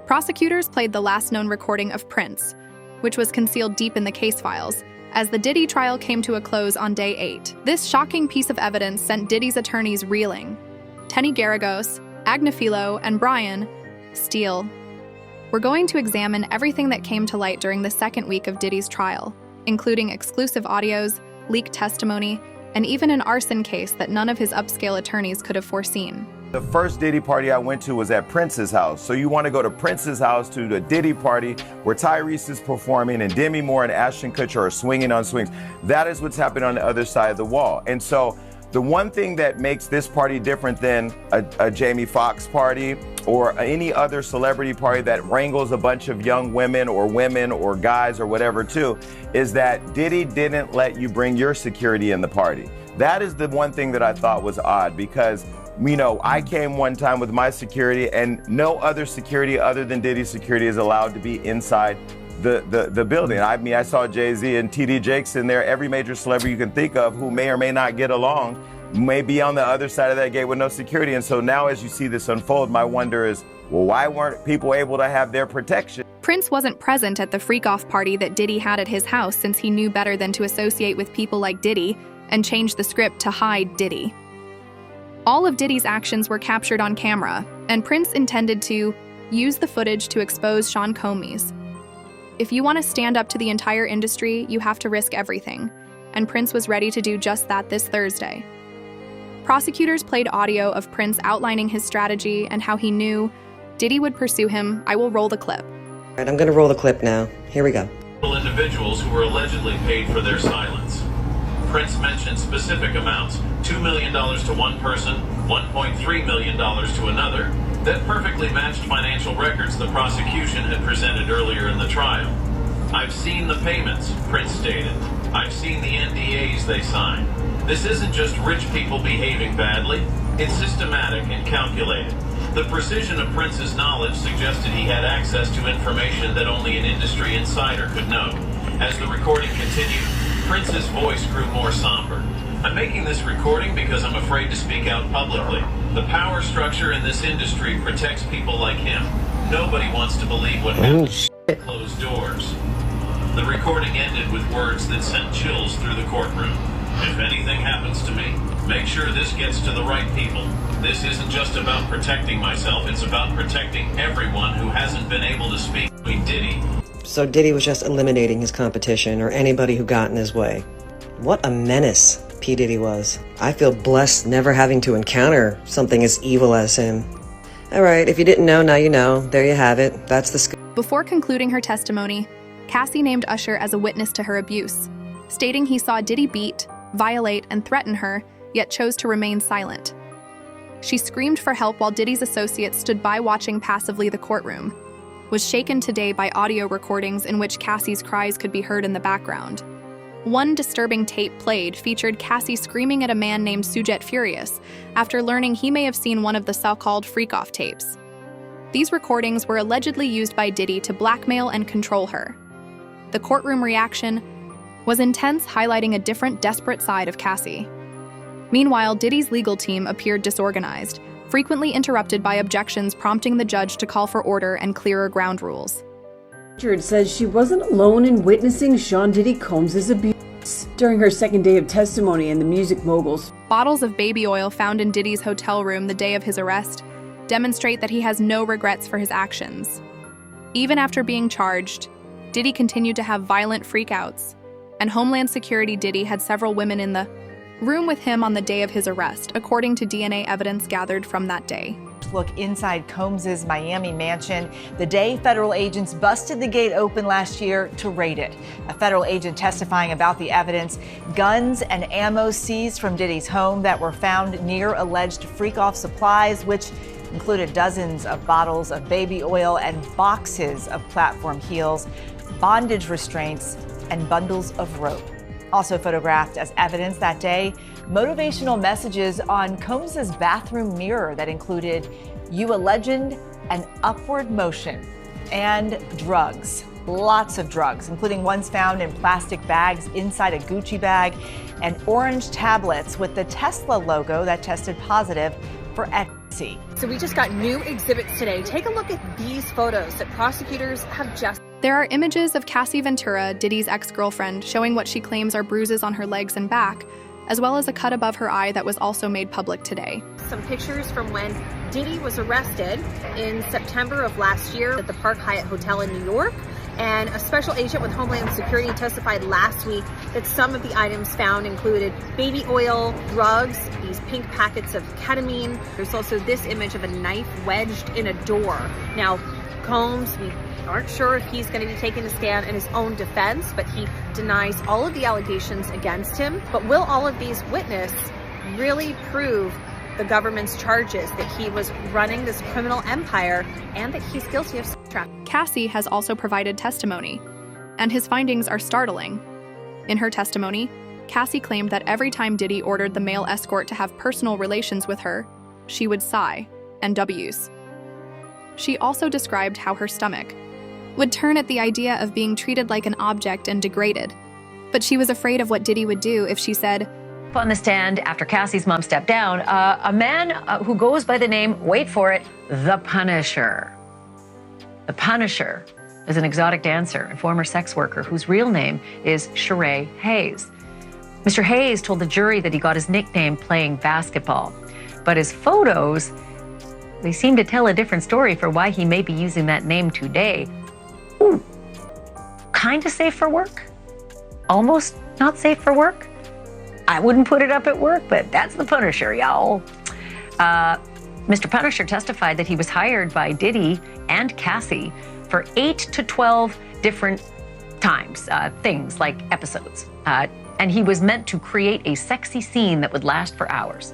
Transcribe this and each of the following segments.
Prosecutors played the last known recording of Prince, which was concealed deep in the case files, as the Diddy trial came to a close on day 8. This shocking piece of evidence sent Diddy's attorneys reeling. Tenny Garagos, Agnifilo, and Brian Steele were going to examine everything that came to light during the second week of Diddy's trial, including exclusive audios, leaked testimony, and even an arson case that none of his upscale attorneys could have foreseen. The first Diddy party I went to was at Prince's house. So you want to go to Prince's house to the Diddy party where Tyrese is performing and Demi Moore and Ashton Kutcher are swinging on swings. That is what's happening on the other side of the wall. And so the one thing that makes this party different than a Jamie Foxx party or any other celebrity party that wrangles a bunch of young women or guys or whatever too, is that Diddy didn't let you bring your security in the party. That is the one thing that I thought was odd, because I came one time with my security and no other security other than Diddy's security is allowed to be inside the building. I mean, I saw Jay-Z and TD Jakes in there. Every major celebrity you can think of who may or may not get along may be on the other side of that gate with no security. And so now as you see this unfold, my wonder is, well, why weren't people able to have their protection? Prince wasn't present at the freak-off party that Diddy had at his house, since he knew better than to associate with people like Diddy and change the script to hide Diddy. All of Diddy's actions were captured on camera, and Prince intended to use the footage to expose Sean Combs. If you want to stand up to the entire industry, you have to risk everything, and Prince was ready to do just that this Thursday. Prosecutors played audio of Prince outlining his strategy and how he knew Diddy would pursue him. I will roll the clip. All right, I'm going to roll the clip now. Here we go. Individuals who were allegedly paid for their silence. Prince mentioned specific amounts, $2 million to one person, $1.3 million to another, that perfectly matched financial records the prosecution had presented earlier in the trial. I've seen the payments, Prince stated. I've seen the NDAs they signed. This isn't just rich people behaving badly. It's systematic and calculated. The precision of Prince's knowledge suggested he had access to information that only an industry insider could know. As the recording continued, Prince's voice grew more somber. I'm making this recording because I'm afraid to speak out publicly. The power structure in this industry protects people like him. Nobody wants to believe what happens behind closed doors. The recording ended with words that sent chills through the courtroom. If anything happens to me, make sure this gets to the right people. This isn't just about protecting myself, it's about protecting everyone who hasn't been able to speak between Diddy. So Diddy was just eliminating his competition or anybody who got in his way. What a menace P. Diddy was. I feel blessed never having to encounter something as evil as him. All right, if you didn't know, now you know. There you have it. That's the scoop. Before concluding her testimony, Cassie named Usher as a witness to her abuse, stating he saw Diddy beat, violate, and threaten her, yet chose to remain silent. She screamed for help while Diddy's associates stood by watching passively. The courtroom was shaken today by audio recordings in which Cassie's cries could be heard in the background. One disturbing tape played featured Cassie screaming at a man named Sujet Furious after learning he may have seen one of the so-called freak-off tapes. These recordings were allegedly used by Diddy to blackmail and control her. The courtroom reaction was intense, highlighting a different, desperate side of Cassie. Meanwhile, Diddy's legal team appeared disorganized, frequently interrupted by objections prompting the judge to call for order and clearer ground rules. Richard says she wasn't alone in witnessing Sean Diddy Combs' abuse during her second day of testimony in the Music Moguls. Bottles of baby oil found in Diddy's hotel room the day of his arrest demonstrate that he has no regrets for his actions. Even after being charged, Diddy continued to have violent freakouts, and Homeland Security Diddy had several women in the room with him on the day of his arrest, according to DNA evidence gathered from that day. Look inside Combs' Miami mansion the day federal agents busted the gate open last year to raid it. A federal agent testifying about the evidence, guns and ammo seized from Diddy's home that were found near alleged freak-off supplies, which included dozens of bottles of baby oil and boxes of platform heels, bondage restraints, and bundles of rope. Also photographed as evidence that day, motivational messages on Combs' bathroom mirror that included "You a legend" and "Upward motion," and drugs. Lots of drugs, including ones found in plastic bags inside a Gucci bag, and orange tablets with the Tesla logo that tested positive for ecstasy. see. So we just got new exhibits today. Take a look at these photos that prosecutors have just... There are images of Cassie Ventura, Diddy's ex-girlfriend, showing what she claims are bruises on her legs and back, as well as a cut above her eye that was also made public today. Some pictures from when Diddy was arrested in September of last year at the Park Hyatt Hotel in New York. And a special agent with Homeland Security testified last week that some of the items found included baby oil, drugs, these pink packets of ketamine. There's also this image of a knife wedged in a door. Now, Combs, we aren't sure if he's going to be taking a stand in his own defense, but he denies all of the allegations against him. But will all of these witnesses really prove the government's charges that he was running this criminal empire and that he's guilty of sex trafficking? Cassie has also provided testimony, and his findings are startling. In her testimony, Cassie claimed that every time Diddy ordered the male escort to have personal relations with her, she would sigh and W's. She also described how her stomach would turn at the idea of being treated like an object and degraded, but she was afraid of what Diddy would do if she said, on the stand after Cassie's mom stepped down, a man who goes by the name, wait for it, The Punisher. The Punisher is an exotic dancer and former sex worker whose real name is Sheree Hayes. Mr. Hayes told the jury that he got his nickname playing basketball, but his photos, they seem to tell a different story for why he may be using that name today. Ooh, kind of safe for work, almost not safe for work. I wouldn't put it up at work, but that's the Punisher, y'all. Mr. Punisher testified that he was hired by Diddy and Cassie for 8 to 12 different times, things like episodes. And he was meant to create a sexy scene that would last for hours.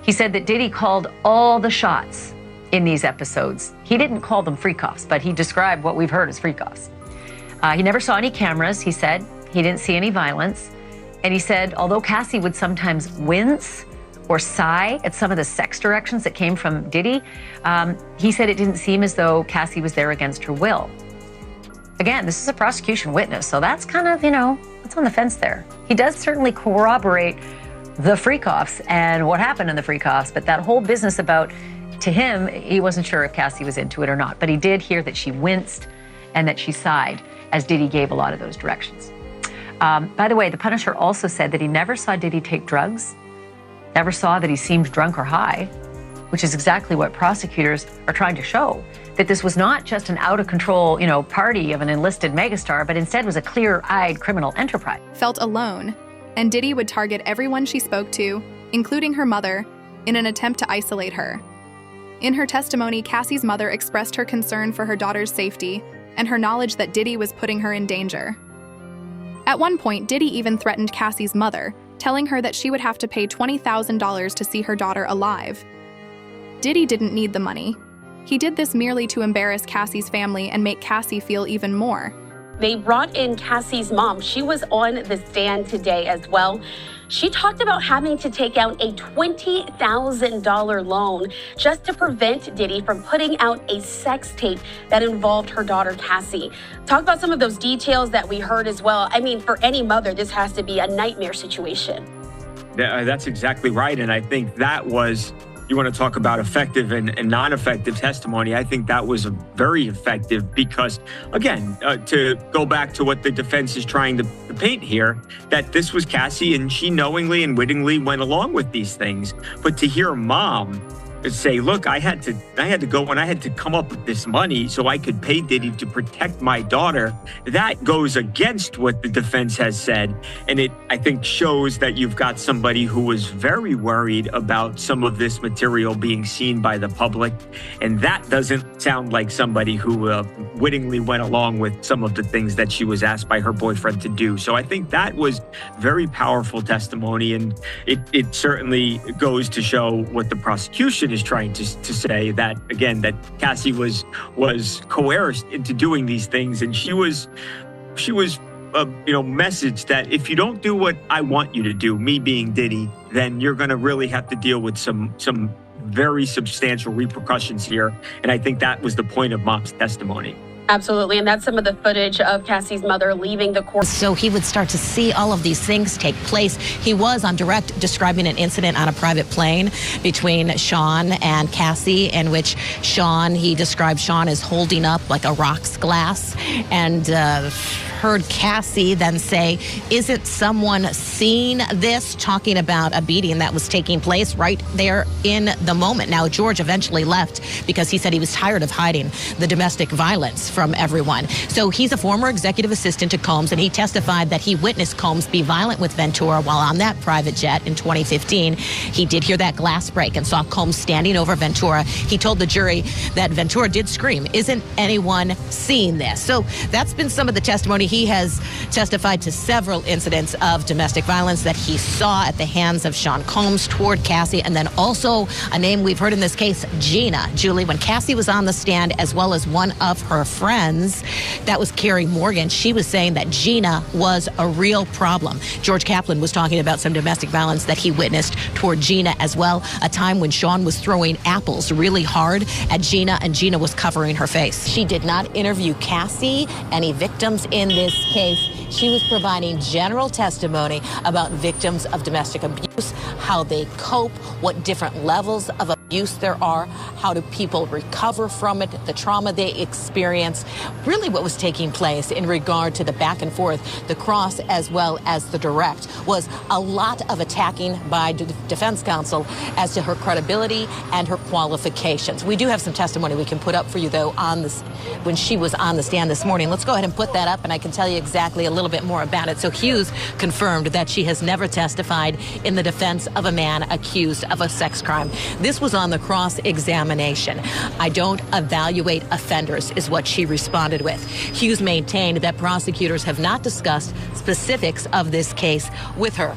He said that Diddy called all the shots in these episodes. He didn't call them freak-offs, but he described what we've heard as freak-offs. He never saw any cameras, he said. He didn't see any violence. And he said, although Cassie would sometimes wince or sigh at some of the sex directions that came from Diddy, he said it didn't seem as though Cassie was there against her will. Again, this is a prosecution witness, so that's kind of, that's on the fence there. He does certainly corroborate the freak-offs and what happened in the freak-offs, but that whole business about, to him, he wasn't sure if Cassie was into it or not, but he did hear that she winced and that she sighed as Diddy gave a lot of those directions. By the way, the Punisher also said that he never saw Diddy take drugs, never saw that he seemed drunk or high, which is exactly what prosecutors are trying to show, that this was not just an out-of-control, party of an enlisted megastar, but instead was a clear-eyed criminal enterprise. Felt alone, and Diddy would target everyone she spoke to, including her mother, in an attempt to isolate her. In her testimony, Cassie's mother expressed her concern for her daughter's safety and her knowledge that Diddy was putting her in danger. At one point, Diddy even threatened Cassie's mother, telling her that she would have to pay $20,000 to see her daughter alive. Diddy didn't need the money. He did this merely to embarrass Cassie's family and make Cassie feel even more. They brought in Cassie's mom. She was on the stand today as well. She talked about having to take out a $20,000 loan just to prevent Diddy from putting out a sex tape that involved her daughter, Cassie. Talk about some of those details that we heard as well. I mean, for any mother, this has to be a nightmare situation. That's exactly right. And I think that was, you want to talk about effective and non-effective testimony. I think that was very effective because, again, to go back to what the defense is trying to paint here, that this was Cassie and she knowingly and wittingly went along with these things. But to hear mom say, look, I had to go and I had to come up with this money so I could pay Diddy to protect my daughter, that goes against what the defense has said. And it, I think, shows that you've got somebody who was very worried about some of this material being seen by the public. And that doesn't sound like somebody who wittingly went along with some of the things that she was asked by her boyfriend to do. So I think that was very powerful testimony. And it certainly goes to show what the prosecution is trying to say, that again, that Cassie was coerced into doing these things, and she was messaged that if you don't do what I want you to do, me being Diddy, then you're going to really have to deal with some very substantial repercussions here. And I think that was the point of mom's testimony. Absolutely, and that's some of the footage of Cassie's mother leaving the court. So he would start to see all of these things take place. He was on direct describing an incident on a private plane between Sean and Cassie, in which he described Sean as holding up like a rocks glass, and heard Cassie then say, isn't someone seeing this? Talking about a beating that was taking place right there in the moment. Now, George eventually left because he said he was tired of hiding the domestic violence from everyone. So he's a former executive assistant to Combs, and he testified that he witnessed Combs be violent with Ventura while on that private jet in 2015. He did hear that glass break and saw Combs standing over Ventura. He told the jury that Ventura did scream, isn't anyone seeing this? So that's been some of the testimony. He has testified to several incidents of domestic violence that he saw at the hands of Sean Combs toward Cassie, and then also a name we've heard in this case, Gina. Julie, when Cassie was on the stand, as well as one of her friends, that was Carrie Morgan, she was saying that Gina was a real problem. George Kaplan was talking about some domestic violence that he witnessed toward Gina as well, a time when Sean was throwing apples really hard at Gina, and Gina was covering her face. She did not interview Cassie, any victims in this case. She was providing general testimony about victims of domestic abuse, how they cope, what different levels of abuse there are, how do people recover from it, the trauma they experience, really what was taking place in regard to the back and forth, the cross as well as the direct, was a lot of attacking by defense counsel as to her credibility and her qualifications. We do have some testimony we can put up for you, though, on this when she was on the stand this morning. Let's go ahead and put that up, and I can tell you exactly a little bit more about it. So Hughes confirmed that she has never testified in the defense of a man accused of a sex crime. This was on the cross-examination. I don't evaluate offenders, is what she responded with. Hughes maintained that prosecutors have not discussed specifics of this case with her.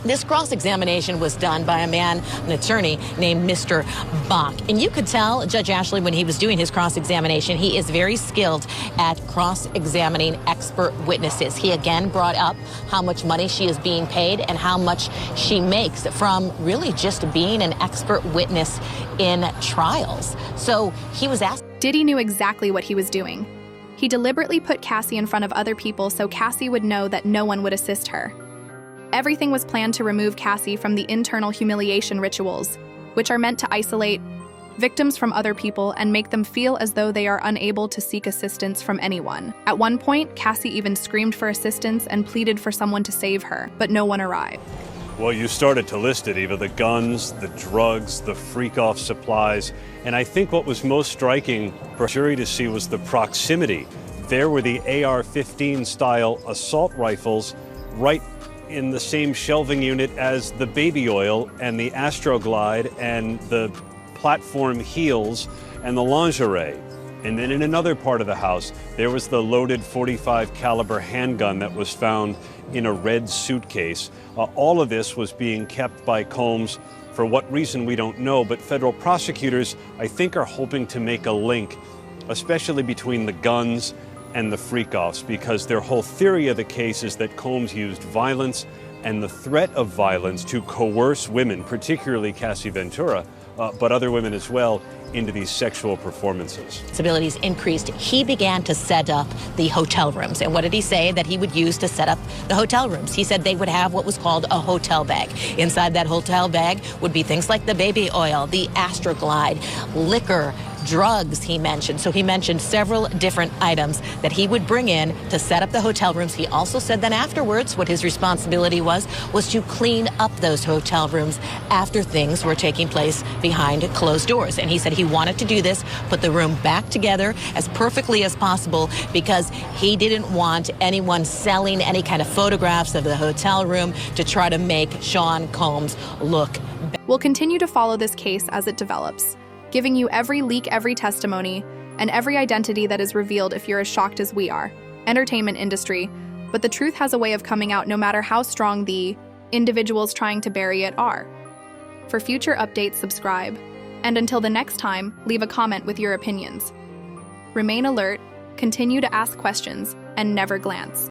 This cross-examination was done by an attorney named Mr. Bach. And you could tell Judge Ashley, when he was doing his cross-examination, he is very skilled at cross-examining expert witnesses. He again brought up how much money she is being paid and how much she makes from really just being an expert witness in trials. So he was asked. Diddy knew exactly what he was doing. He deliberately put Cassie in front of other people so Cassie would know that no one would assist her. Everything was planned to remove Cassie from the internal humiliation rituals, which are meant to isolate victims from other people and make them feel as though they are unable to seek assistance from anyone. At one point, Cassie even screamed for assistance and pleaded for someone to save her, but no one arrived. Well, you started to list it, Eva, the guns, the drugs, the freak-off supplies, and I think what was most striking for the jury to see was the proximity. There were the AR-15 style assault rifles right in the same shelving unit as the baby oil and the Astroglide and the platform heels and the lingerie. And then in another part of the house, there was the loaded .45 caliber handgun that was found in a red suitcase. All of this was being kept by Combs for what reason we don't know, but federal prosecutors, I think, are hoping to make a link, especially between the guns and the freak-offs, because their whole theory of the case is that Combs used violence and the threat of violence to coerce women, particularly Cassie Ventura, but other women as well, into these sexual performances. His abilities increased. He began to set up the hotel rooms. And what did he say that he would use to set up the hotel rooms? He said they would have what was called a hotel bag. Inside that hotel bag would be things like the baby oil, the Astroglide, liquor, drugs, he mentioned. So he mentioned several different items that he would bring in to set up the hotel rooms. He also said that afterwards, what his responsibility was to clean up those hotel rooms after things were taking place behind closed doors. And he said he wanted to do this, put the room back together as perfectly as possible, because he didn't want anyone selling any kind of photographs of the hotel room to try to make Sean Combs look better. We'll continue to follow this case as it develops, giving you every leak, every testimony, and every identity that is revealed if you're as shocked as we are. Entertainment industry, but the truth has a way of coming out no matter how strong the individuals trying to bury it are. For future updates, subscribe. And until the next time, leave a comment with your opinions. Remain alert, continue to ask questions, and never glance.